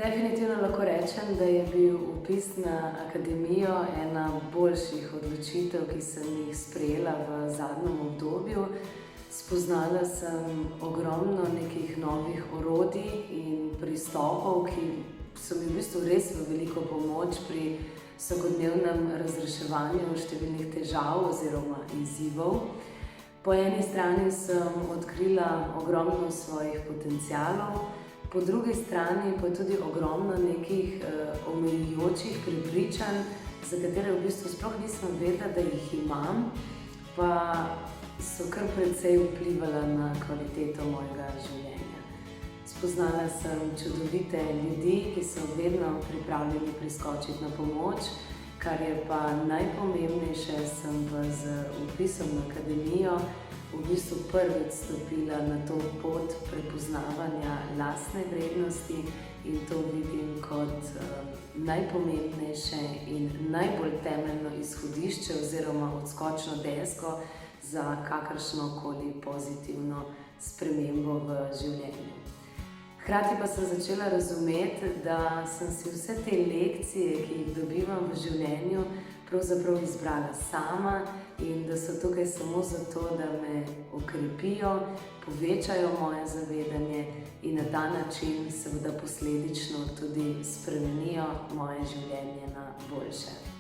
Definitivno lahko rečem, da je bil vpis na akademijo ena boljših odločitev, ki sem jih sprejela v zadnjem obdobju. Spoznala sem ogromno nekih novih orodij in pristopov, ki so mi v bistvu res v veliko pomoč pri vsakodnevnem razreševanju številnih težav oziroma izzivov. Po eni strani sem odkrila ogromno svojih potencialov, po drugi strani pa tudi ogromno nekih omejujočih prepričanj, za katere v bistvu sploh nisem vedela, da jih imam, pa so kar precej vplivala na kvaliteto mojega življenja. Spoznala sem čudovite ljudi, ki so vedno pripravljeni priskočiti na pomoč, kar je pa najpomembnejše, sem pa z vpisom na akademijo v bistvu prvič stopila na to pot prepoznavanja lastne vrednosti in to vidim kot najpomembnejše in najbolj temeljno izhodišče oziroma odskočno desko za kakršnokoli pozitivno spremembo v življenju. Hkrati pa sem začela razumeti, da sem si vse te lekcije, ki jih dobivam v življenju, pravzaprav izbrala sama in da so tukaj samo zato, da me okrepijo, povečajo moje zavedanje in na ta način seveda posledično tudi spremenijo moje življenje na boljše.